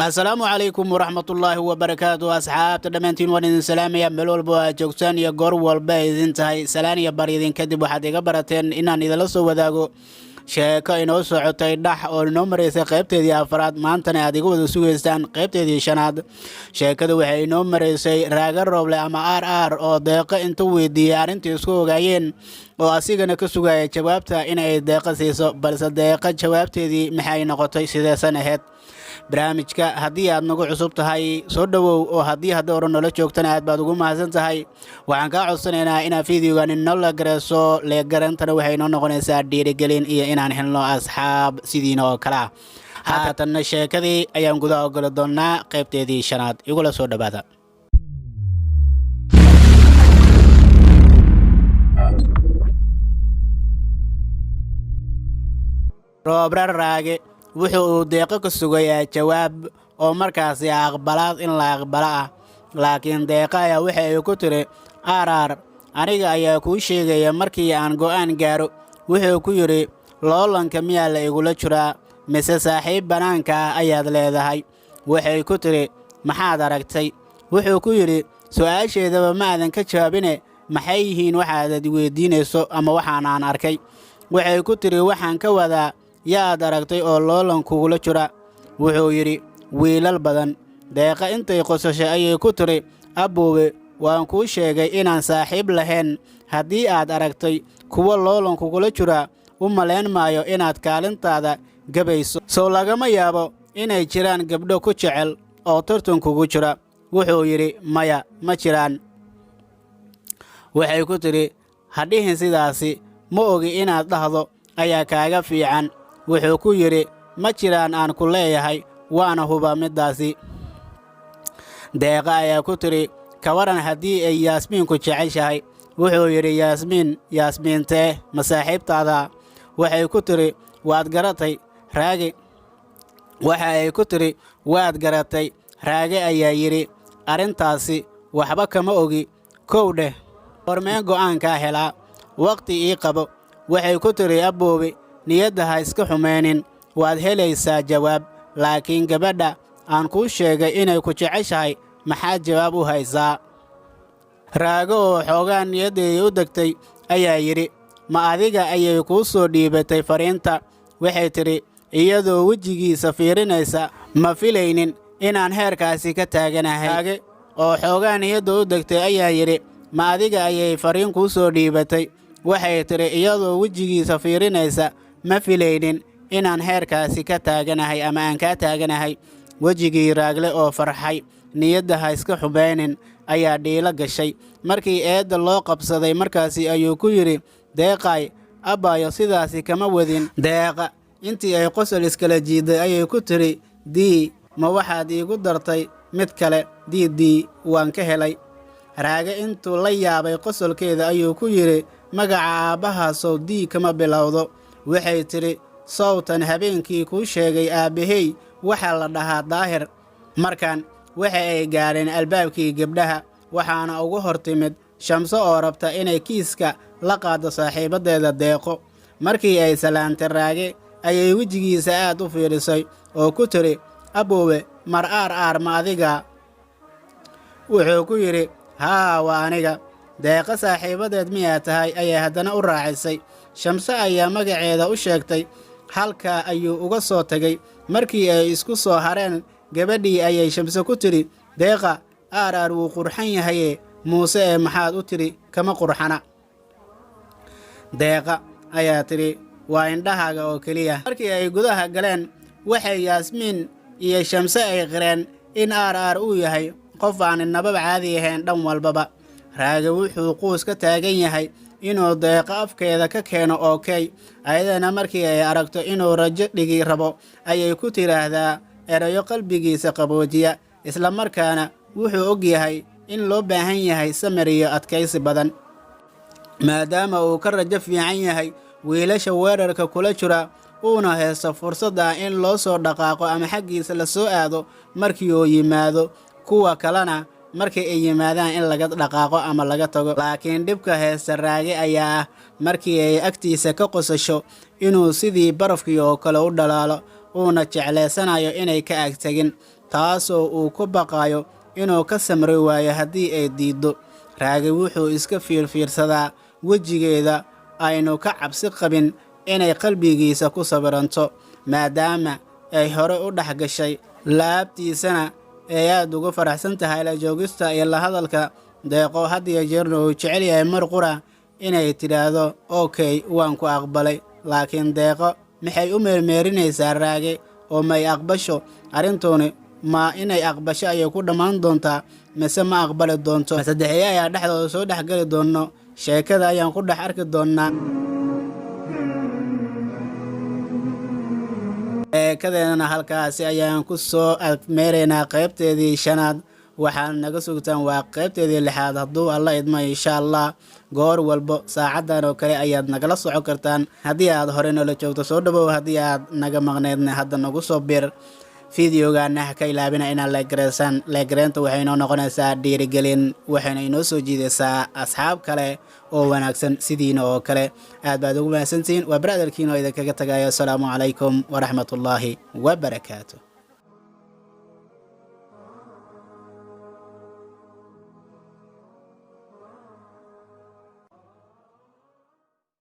السلام عليكم ورحمة الله وبركاته أصحاب تدمنتين ونين سلام يا ملول بوا جوكسان يا غور والبا إذن تهي سلام يا بريدين كدب وحد يقبرتين إنان إذا لسو وداغو sheeko inoo socotay dhax oo noo mareysay qaybteedii afraad maantana aad igu wada sugaystaan qaybteedii shanaad sheekadu waxay inoo mareysay raaga rooble ama RR oo deeqa inta weydiiyay arrintii isku ogaayeen oo asigana ka sugaya jawaabta in ay deeqa siiso balse deeqa jawaabteedii maxay noqotay sideesan ahayd barnaamijka haddii aad nagu cusub tahay soo dhawow oo haddii hore nala joogtana aad baad ugu mahadsan tahay waxaan kaa codsanaynaa inaad fiidiyogan inoola gareeso leegarantana waxay noo noqonaysaa dhiirigelin iyo inaan helno asxaab sidiina oo kale ah haatanna sheekadii ayaan gudaha ogoli doonaa qaybteedii shanaad igula soo dhawaada roobra raage wuxuu deeqa ka sugayaa jawaab oo markaasi aqbalaad in la aqbala ah laakiin deeqa ayaa waxa ay ku tiri RR aniga ayaa kuu sheegaya markii aan go'aan gaaro wuxuu ku yiri loolanka miyaa la igula jiraa mise saaxiib banaanka ayaad leedahay waxay ku tiri maxaad aragtay wuxuu ku yiri su'aasheedaba ma aadan ka jawaabine maxay yihiin waxaad weydiinayso ama waxaan aan arkay waxay ku tiri waxaan ka wadaa yaad aragtay oo loolan kugula jira wuxuu yiri wiilal badan deeqa intay qosashay ayay ku tiri aboowe waan kuu sheegay inaan saaxiib lahayn haddii aad aragtay kuwa loolan kugula jira u malayn maayo inaad kaalintaada gabayso soo lagama yaabo inay jiraan gabdho ku jecel oo tartan kugu jira wuxuu yiri maya ma jiraan waxay ku tiri hadhihin sidaasi ma ogi inaad dhahdo ayaa kaaga fiican wuxuu ku yiri ma jiraan aan ku leeyahay waana huba midaasi deeqa ayaa ku tiri ka waran haddii ay yaasmiinku jeceshahay wuxuu yiri yaasmiintee masaaxiibtaada waxay ku tiri waad garatay raage waxa ay ku tiri waad garatay raage ayaa yiri arrintaasi waxba kama ogi kow dheh hormeen go'aankaa helaa waqti ii qabo waxay ku tiri aboobe niyadda ha iska xumeenin waad helaysaa jawaab laakiin gabadha aan kuu sheegay inay ku jeceshahay maxaad jawaab u haysaa raago oo xoogaa niyaddeedii u degtay ayaa yidhi ma adiga ayay kuu soo dhiibatay fariinta waxay tidhi iyadoo wejigiisa fiirinaysa ma filaynin inaan heerkaasi ka taaganahay raage oo xoogaa niyadda u degtay ayaa yidhi ma adiga ayay fariin kuu soo dhiibatay waxay tidhi iyadoo wejigiisa fiirinaysa ma filaynin inaan heerkaasi ka taaganahay ama aan kaa taaganahay wejigii raagle oo farxay niyadda ha iska xumeynin ayaa dhiilo gashay markii eedda loo qabsaday markaasi ayuu ku yidhi deeqay abbaayo sidaasi kama wadin deeqa intii ay qosol iskala jiiday ayay ku tiri dii ma waxaad iigu dartay mid kale diidii waan ka helay raage intuu la yaabay qosolkeeda ayuu ku yidhi magaca aabbahaasow dii kama bilowdo waxay tidhi sawtan habeenkii kuu sheegay aabbahey waxaa la dhahaa daahir markan waxa ay gaadheen albaabkii gabdhaha waxaana ugu hor timid shamso oo rabta inay kiiska la qaaddo saaxiibaddeeda deeqo markii ay salaantay raage ayay wejigiisa aad u fiirisay oo ku tiri aboowe mar RR ma adiga wuxuu ku yidhi haa waa aniga deeqa saaxiibadeed miyaa tahay ayay haddana u raacisay shamse ayaa magaceeda u sheegtay halkaa ayuu uga soo tegay markii ay isku soo hareen gabadhii ayay shamse ku tidhi deeqa RR wuu qurxan yahaye muuse ee maxaad u tidhi kama qurxana deeqa ayaa tidhi waa indhahaaga oo keliya markii ay gudaha galeen waxay yaasmiin iyo shamse ay qireen in RR uu yahay qof aan nabab caadi ahayn dhan walbaba raage wuxuu quus ka taagan yahay inuu deeqa afkeeda ka keeno okay ayadana markii ay aragto inuu rajo dhigi rabo ayay ku tiraahdaa erayo qalbigiisa qaboojiya isla markaana wuxuu og yahay in loo baahan yahay samir iyo adkaysi badan maadaama uu ka rajo fiican yahay wiilasha weerarka kula jira uuna haysto fursad ah in loo soo dhaqaaqo ama xaggiisa la soo aado markii uu yimaado kuwa kalena markii ay yimaadaan in laga dhaqaaqo ama laga tago laakiin dhibka heesta raage ayaa ah markii ay agtiisa ka qosasho inuu sidii barafkii oo kale u dhalaalo uuna jeclaysanayo inay ka agtagin, taasoo uu ku baqayo inuu ka samri waayo haddii ay diiddo. Raage wuxuu iska fiirfiirsadaa wejigeeda, aynu ka cabsi qabin inay qalbigiisa ku sawiranto, maadaama ay hore u dhex gashay laabtiisana ay aad ugu faraxsan tahay la joogista iyo la hadalka Deeqo. Had iyo jeerna uu jecel yahay mar qura inay tidhaahdo okay, waan ku aqbalay. Laakiin Deeqo maxay u meermeerinaysaa Raage oo may aqbasho? Arrintooni ma inay aqbasho ayay ku dhammaan doontaa mise ma aqbali doonto? Saddexeeye ayaa dhexdooda soo dhexgali doono, sheekada ayaan ku dhex arki doonaa. Sheekadeenana halkaasi ayaan ku soo meeraynaa qaybteedii 5aad. waxaan naga sugtaan waa qaybteedii 6aad hadduu alla idmo insha Allah. goor walbo saacadan oo kale ayaad nagala socon kartaan. haddii aad hore noola joogto soo dhawow, haddii aad naga maqneedna hadda nagu soo bir. fiidiyogaana ha ka ilaabina inaad leegreenta waxay inoo noqonaysaa dhiirigelin, waxayna inoo soo jiidaysaa asxaab kale oo wanaagsan sidiina oo kale. aad baad ugu mahadsantihiin. waa brotherkiin oo idinkaga tagayo. asalaamu calaykum waraxmatullaahi wabarakaatu.